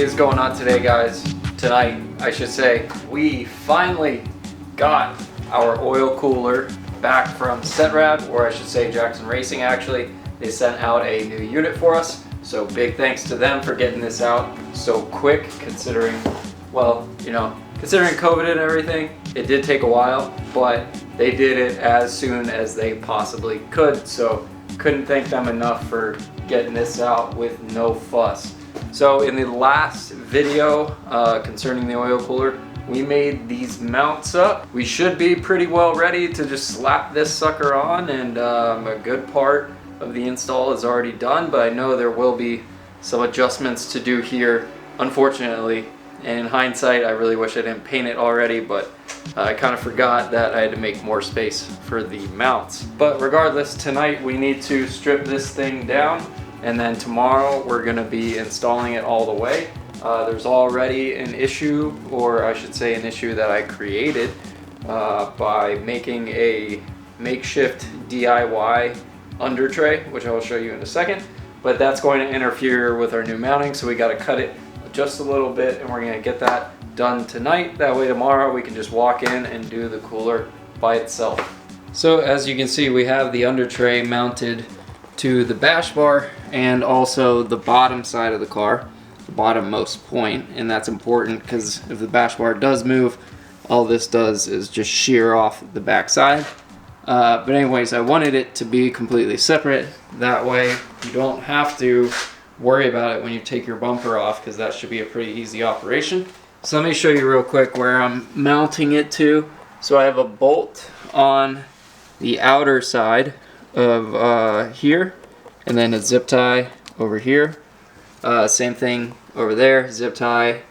is going on today, guys? Tonight, I should say, we finally got our oil cooler back from Setrad, or I should say Jackson Racing actually. They sent out a new unit for us, so big thanks to them for getting this out so quick, considering, well, you know, considering COVID and everything. It did take a while, but they did it as soon as they possibly could, so couldn't thank them enough for getting this out with no fuss. So in the last video concerning the oil cooler, we made these mounts up. We should be pretty well ready to just slap this sucker on, and a good part of the install is already done, but I know there will be some adjustments to do here, unfortunately. And in hindsight, I really wish I didn't paint it already, but I kind of forgot that I had to make more space for the mounts. But regardless, tonight we need to strip this thing down, and then tomorrow we're going to be installing it all the way. There's already an issue, or I should say an issue that I created by making a makeshift DIY under tray, which I will show you in a second. But that's going to interfere with our new mounting, so we got to cut it just a little bit, and we're going to get that done tonight. That way tomorrow we can just walk in and do the cooler by itself. So as you can see, we have the under tray mounted to the bash bar and also the bottom side of the car, the bottommost point, and that's important because if the bash bar does move, all this does is just shear off the back side. But anyways, I wanted it to be completely separate. That way you don't have to worry about it when you take your bumper off, because that should be a pretty easy operation. So let me show you real quick where I'm mounting it to. So I have a bolt on the outer side of here, and then a zip tie over here. Same thing over there, zip tie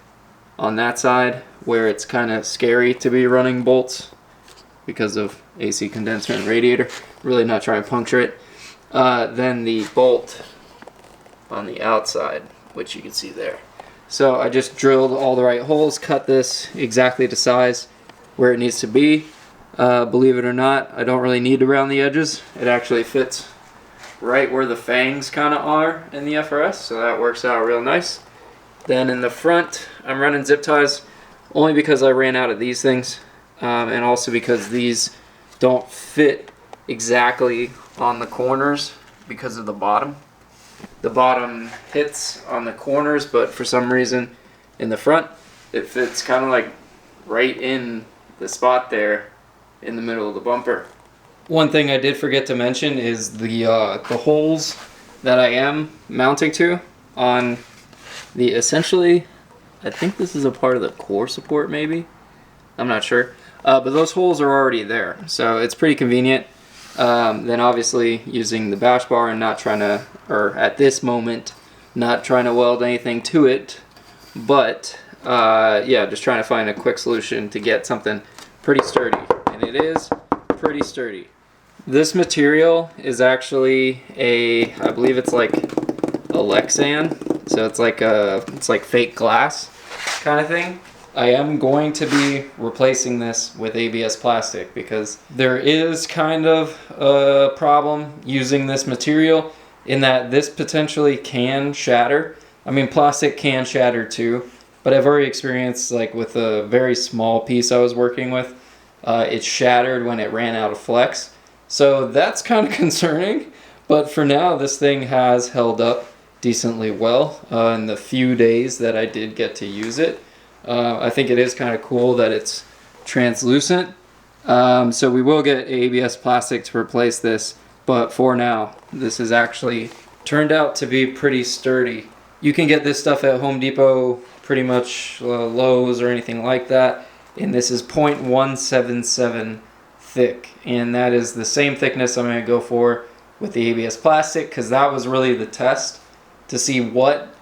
on that side where it's kind of scary to be running bolts because of AC condenser and radiator. Really not trying to puncture it. Then the bolt on the outside, which you can see there. So I just drilled all the right holes, cut this exactly to size where it needs to be. Believe it or not, I don't really need to round the edges. It actually fits right where the fangs kind of are in the FRS, so that works out real nice. Then in the front, I'm running zip ties only because I ran out of these things, and also because these don't fit exactly on the corners because of the bottom. The bottom hits on the corners, but for some reason in the front it fits kind of like right in the spot there in the middle of the bumper. One thing I did forget to mention is the holes that I am mounting to on the, essentially, I think this is a part of the core support maybe, I'm not sure, but those holes are already there, so it's pretty convenient. Then obviously using the bash bar and not trying to, or at this moment, not trying to weld anything to it, but yeah, just trying to find a quick solution to get something pretty sturdy, and it is pretty sturdy. This material is actually I believe it's like a Lexan, so it's like fake glass kind of thing. I am going to be replacing this with ABS plastic because there is kind of a problem using this material in that this potentially can shatter. I mean, plastic can shatter too, but I've already experienced, like with a very small piece I was working with, it shattered when it ran out of flex. So that's kind of concerning, but for now this thing has held up decently well in the few days that I did get to use it. I think it is kind of cool that it's translucent. So we will get ABS plastic to replace this, but for now, this has actually turned out to be pretty sturdy. You can get this stuff at Home Depot, pretty much Lowe's or anything like that, and this is 0.177 thick, and that is the same thickness I'm going to go for with the ABS plastic, because that was really the test to see what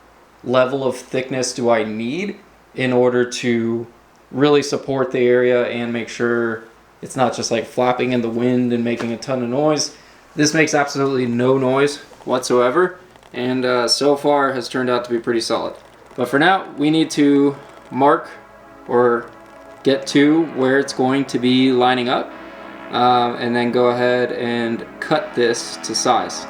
level of thickness do I need in order to really support the area and make sure it's not just like flapping in the wind and making a ton of noise. This makes absolutely no noise whatsoever, and so far has turned out to be pretty solid. But for now, we need to mark or get to where it's going to be lining up, and then go ahead and cut this to size.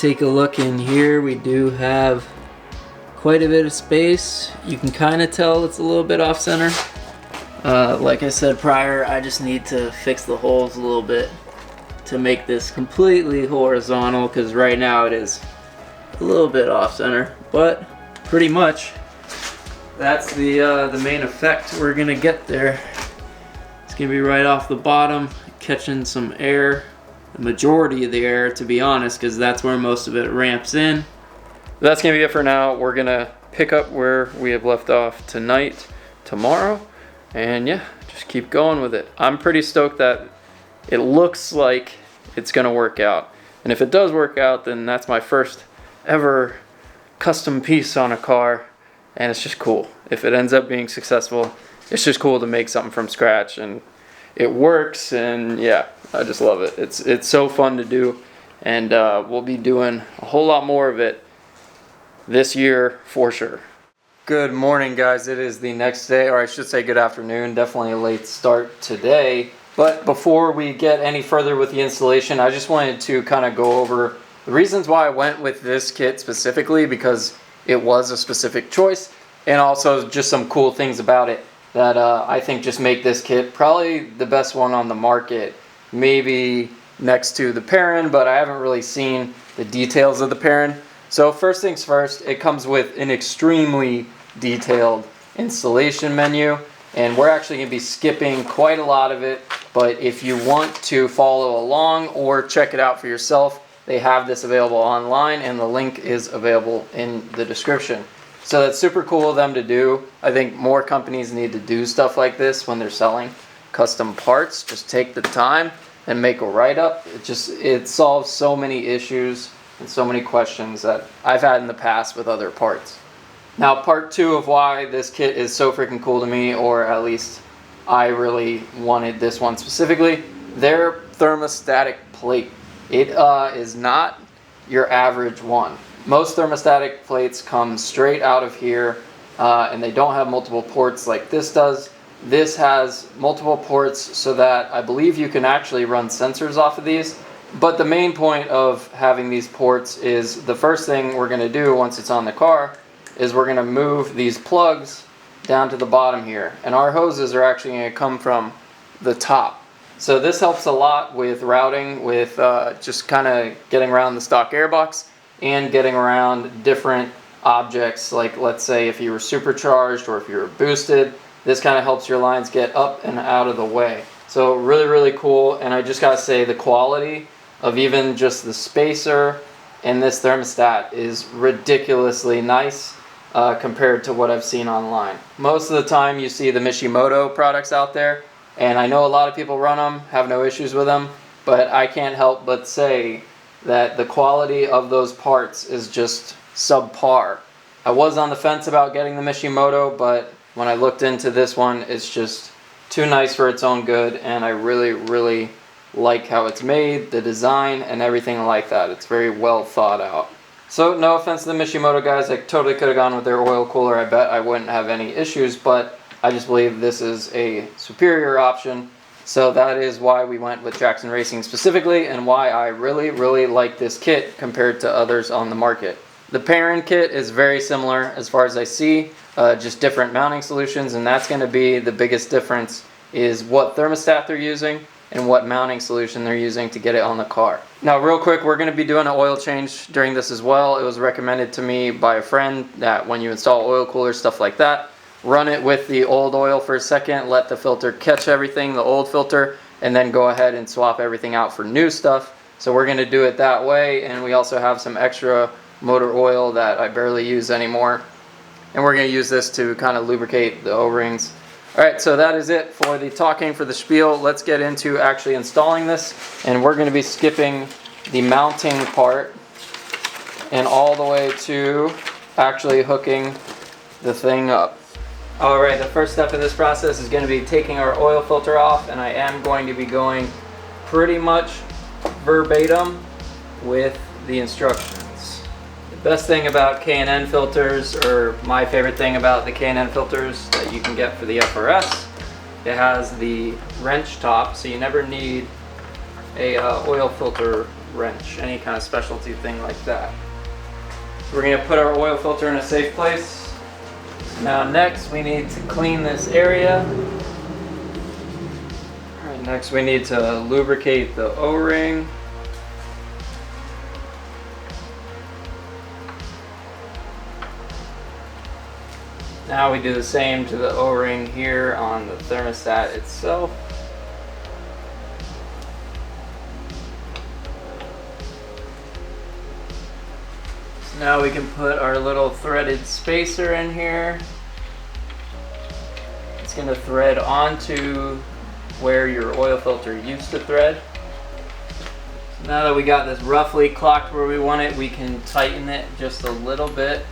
take a look in here, we do have quite a bit of space. You can kind of tell it's a little bit off center. Like I said prior, I just need to fix the holes a little bit to make this completely horizontal, because right now it is a little bit off center, but pretty much that's the main effect we're gonna get there. It's gonna be right off the bottom, catching some air, the majority of the air, to be honest, because that's where most of it ramps in. That's gonna be it for now. We're gonna pick up where we have left off tonight, tomorrow, and yeah, just keep going with it. I'm pretty stoked that it looks like it's gonna work out. And if it does work out, then that's my first ever custom piece on a car, and it's just cool. If it ends up being successful, it's just cool to make something from scratch, and it works, and yeah, I just love it. It's so fun to do, and we'll be doing a whole lot more of it this year for sure. Good morning, guys. It is the next day, or I should say good afternoon. Definitely a late start today. But before we get any further with the installation, I just wanted to kind of go over the reasons why I went with this kit specifically, because it was a specific choice, and also just some cool things about it that I think just make this kit probably the best one on the market. Maybe next to the Perrin, but I haven't really seen the details of the Perrin. So first things first, it comes with an extremely detailed installation menu, and we're actually going to be skipping quite a lot of it, but if you want to follow along or check it out for yourself, they have this available online, and the link is available in the description. So that's super cool of them to do. I think more companies need to do stuff like this when they're selling custom parts. Just take the time and make a write-up. It solves so many issues and so many questions that I've had in the past with other parts. Now, part two of why this kit is so freaking cool to me, or at least I really wanted this one specifically, their thermostatic plate. It is not your average one. Most thermostatic plates come straight out of here, and they don't have multiple ports like this does. This has multiple ports so that I believe you can actually run sensors off of these. But the main point of having these ports is the first thing we're going to do once it's on the car is we're going to move these plugs down to the bottom here. And our hoses are actually going to come from the top. So this helps a lot with routing, with just kind of getting around the stock airbox and getting around different objects. Like, let's say if you were supercharged or if you were boosted, this kind of helps your lines get up and out of the way. So really, really cool. And I just got to say, the quality of even just the spacer and this thermostat is ridiculously nice compared to what I've seen online. Most of the time you see the Mishimoto products out there, and I know a lot of people run them, have no issues with them, but I can't help but say that the quality of those parts is just subpar. I was on the fence about getting the Mishimoto, but when I looked into this one, it's just too nice for its own good, and I really, really like how it's made, the design, and everything like that. It's very well thought out. So no offense to the Mishimoto guys, I totally could have gone with their oil cooler. I bet I wouldn't have any issues, but I just believe this is a superior option. So that is why we went with Jackson Racing specifically, and why I really, really like this kit compared to others on the market. The Perrin kit is very similar as far as I see, just different mounting solutions, and that's going to be the biggest difference, is what thermostat they're using and what mounting solution they're using to get it on the car. Now real quick, we're going to be doing an oil change during this as well. It was recommended to me by a friend that when you install oil coolers, stuff like that, run it with the old oil for a second, let the filter catch everything, the old filter, and then go ahead and swap everything out for new stuff. So we're going to do it that way, and we also have some extra motor oil that I barely use anymore, and we're going to use this to kind of lubricate the O-rings. Alright, so that is it for the talking, for the spiel. Let's get into actually installing this, and we're going to be skipping the mounting part and all the way to actually hooking the thing up. Alright, the first step in this process is going to be taking our oil filter off, and I am going to be going pretty much verbatim with the instructions. The best thing about K&N filters, or my favorite thing about the K&N filters that you can get for the FRS, it has the wrench top, so you never need a oil filter wrench, any kind of specialty thing like that. We're going to put our oil filter in a safe place. Now next we need to clean this area. Alright, next we need to lubricate the O-ring. Now we do the same to the O-ring here on the thermostat itself. So now we can put our little threaded spacer in here. It's going to thread onto where your oil filter used to thread. So now that we got this roughly clocked where we want it, we can tighten it just a little bit.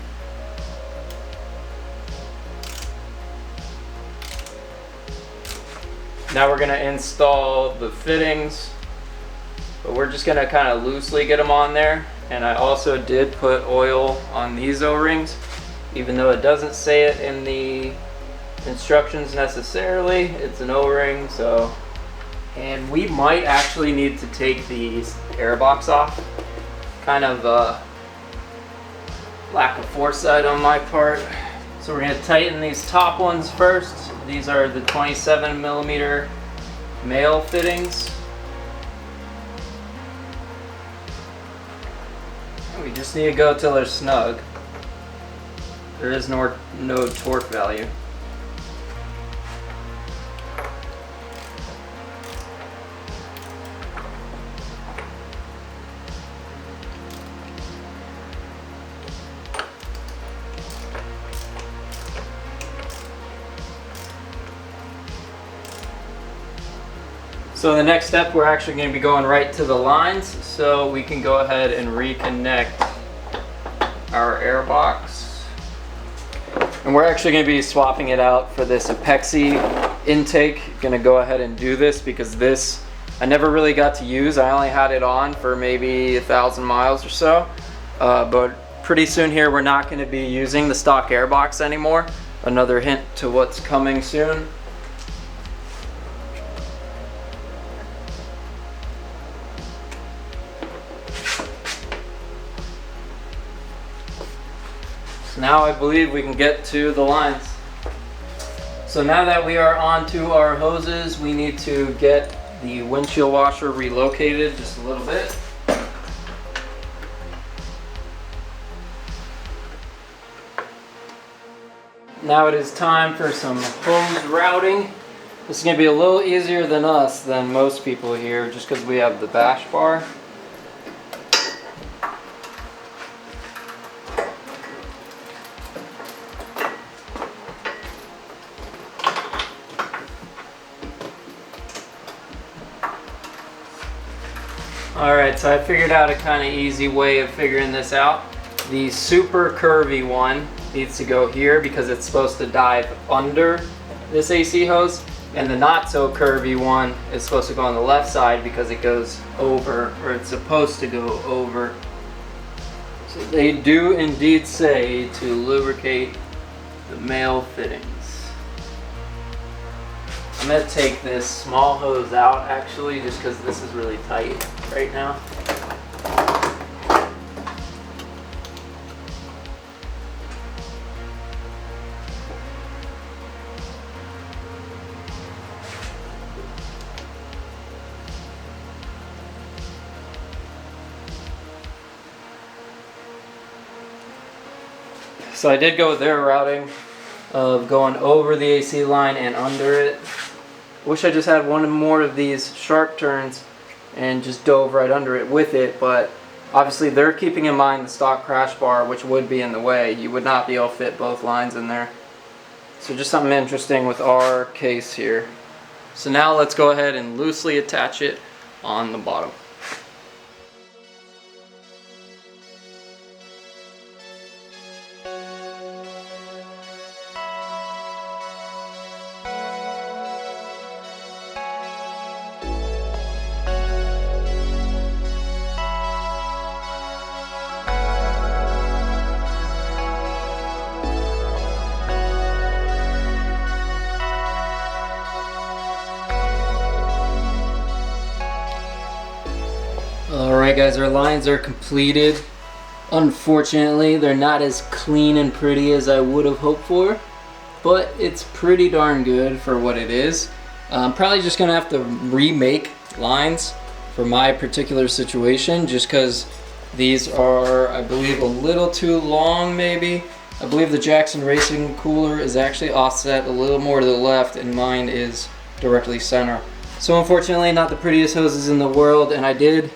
Now we're going to install the fittings, but we're just going to kind of loosely get them on there. And I also did put oil on these O-rings, even though it doesn't say it in the instructions necessarily. It's an O-ring, so. And we might actually need to take these air box off. Kind of lack of foresight on my part. So we're going to tighten these top ones first. These are the 27mm male fittings. We just need to go till they're snug. There is no torque value. So the next step, we're actually going to be going right to the lines, so we can go ahead and reconnect our air box. And we're actually going to be swapping it out for this epoxy intake. Going to go ahead and do this because this I never really got to use. I only had it on for maybe 1,000 miles or so. But pretty soon here we're not going to be using the stock air box anymore. Another hint to what's coming soon. Now I believe we can get to the lines. So now that we are onto our hoses, we need to get the windshield washer relocated just a little bit. Now it is time for some hose routing. This is going to be a little easier than most people here, just because we have the bash bar. Alright, so I figured out a kind of easy way of figuring this out. The super curvy one needs to go here because it's supposed to dive under this AC hose, and the not so curvy one is supposed to go on the left side because it goes over, or it's supposed to go over. So they do indeed say to lubricate the male fittings. I'm going to take this small hose out actually, just because this is really tight right now. So I did go with their routing of going over the AC line and under it. Wish I just had one more of these sharp turns and just dove right under it with it, but obviously they're keeping in mind the stock crash bar, which would be in the way. You would not be able to fit both lines in there. So just something interesting with our case here. So now let's go ahead and loosely attach it on the bottom. Alright guys, our lines are completed. Unfortunately, they're not as clean and pretty as I would have hoped for, but it's pretty darn good for what it is. I'm probably just gonna have to remake lines for my particular situation, just because these are, I believe, a little too long maybe. I believe the Jackson Racing cooler is actually offset a little more to the left and mine is directly center. So unfortunately, not the prettiest hoses in the world, and I did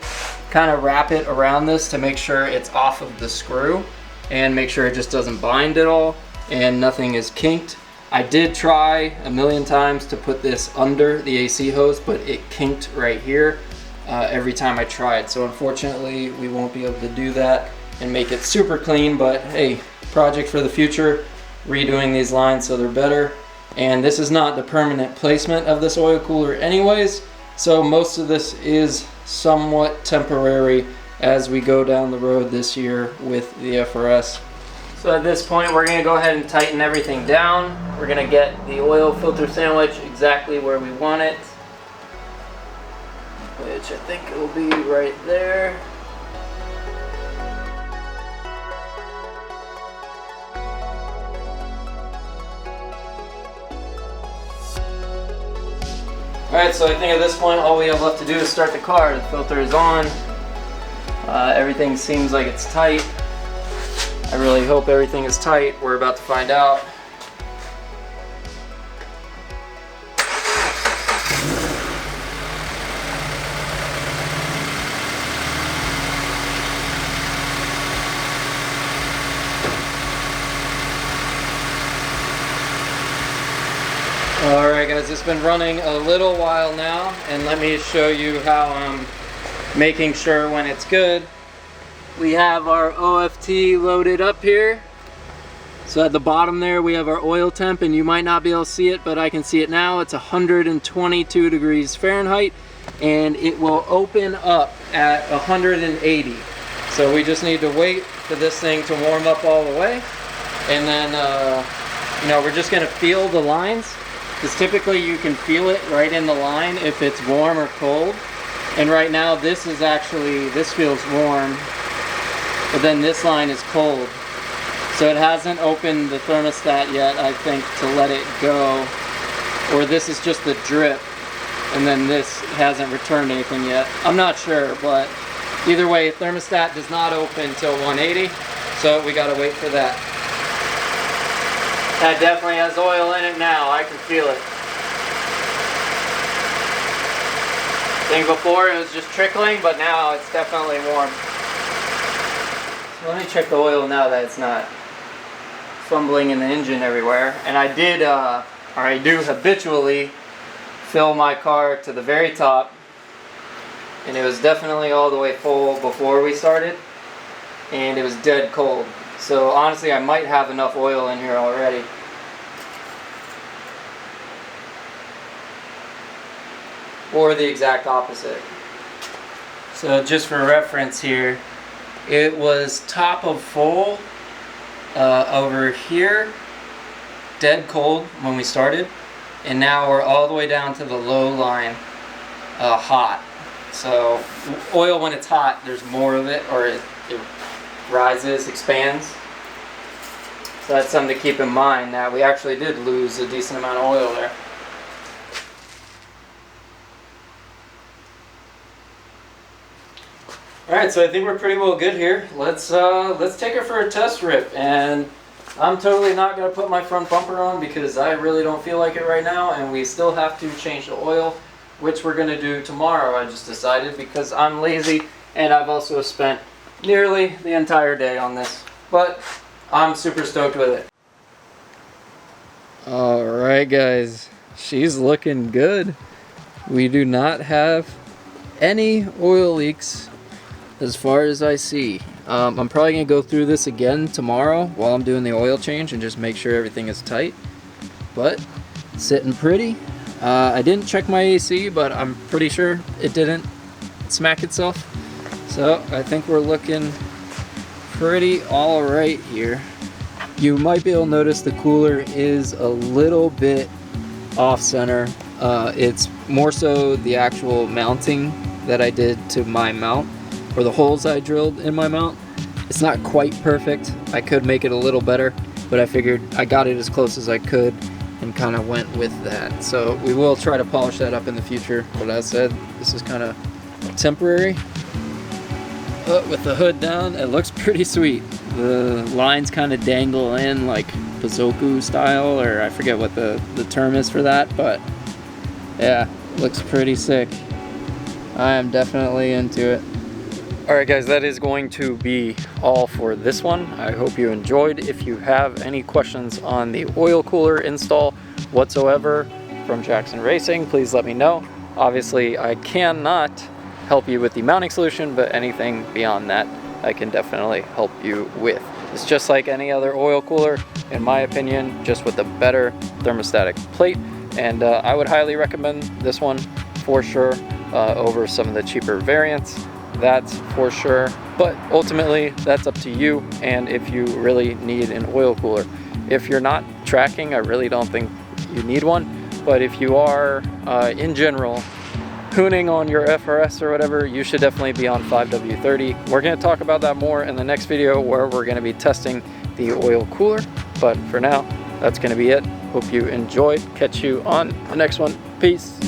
kind of wrap it around this to make sure it's off of the screw and make sure it just doesn't bind at all and nothing is kinked. I did try a million times to put this under the AC hose, but it kinked right here every time I tried. So unfortunately, we won't be able to do that and make it super clean, but hey, project for the future, redoing these lines so they're better. And this is not the permanent placement of this oil cooler anyways, so most of this is somewhat temporary as we go down the road this year with the FRS. So at this point, we're going to go ahead and tighten everything down. We're going to get the oil filter sandwich exactly where we want it, which I think it will be right there. Alright, so I think at this point all we have left to do is start the car. The filter is on. Everything seems like it's tight. I really hope everything is tight. We're about to find out. Alright guys, it's been running a little while now, and let me show you how I'm making sure when it's good. We have our OFT loaded up here. So at the bottom there we have our oil temp, and you might not be able to see it, but I can see it now. It's 122 degrees Fahrenheit, and it will open up at 180. So we just need to wait for this thing to warm up all the way, and then you know, we're just gonna feel the lines, because typically you can feel it right in the line if it's warm or cold. And right now this feels warm, but then this line is cold. So it hasn't opened the thermostat yet, I think, to let it go. Or this is just the drip, and then this hasn't returned anything yet. I'm not sure, but either way, thermostat does not open till 180, so we gotta wait for that. That definitely has oil in it now. I can feel it. I think before it was just trickling, but now it's definitely warm. So let me check the oil now that it's not fumbling in the engine everywhere. And I did, or I do habitually fill my car to the very top. And it was definitely all the way full before we started. And it was dead cold. So honestly, I might have enough oil in here already. Or the exact opposite. So just for reference here, it was top of full over here, dead cold when we started, and now we're all the way down to the low line, hot. So oil, when it's hot, there's more of it, or it rises, expands. So that's something to keep in mind. Now we actually did lose a decent amount of oil there. Alright, so I think we're pretty well good here. Let's take her for a test rip, and I'm totally not going to put my front bumper on because I really don't feel like it right now, and we still have to change the oil, which we're going to do tomorrow, I just decided, because I'm lazy, and I've also spent nearly the entire day on this. But I'm super stoked with it. Alright guys, she's looking good. We do not have any oil leaks as far as I see. I'm probably going to go through this again tomorrow while I'm doing the oil change and just make sure everything is tight. But sitting pretty. I didn't check my AC, but I'm pretty sure it didn't smack itself. So I think we're looking pretty alright here. You might be able to notice the cooler is a little bit off center. It's more so the actual mounting that I did to my mount. or the holes I drilled in my mount. It's not quite perfect. I could make it a little better, but I figured I got it as close as I could and kind of went with that. So we will try to polish that up in the future. But as I said, this is kind of temporary. But with the hood down, it looks pretty sweet. The lines kind of dangle in like Bazoku style, or I forget what the term is for that, but yeah, looks pretty sick. I am definitely into it. Alright guys, that is going to be all for this one. I hope you enjoyed. If you have any questions on the oil cooler install whatsoever from Jackson Racing, please let me know. Obviously, I cannot help you with the mounting solution, but anything beyond that, I can definitely help you with. It's just like any other oil cooler, in my opinion, just with a better thermostatic plate. And I would highly recommend this one for sure over some of the cheaper variants. That's for sure, but ultimately that's up to you and if you really need an oil cooler. If you're not tracking, I really don't think you need one, but if you are in general hooning on your FRS or whatever, you should definitely be on 5W30. We're going to talk about that more in the next video where we're going to be testing the oil cooler, but for now that's going to be it. Hope you enjoyed. Catch you on the next one. Peace.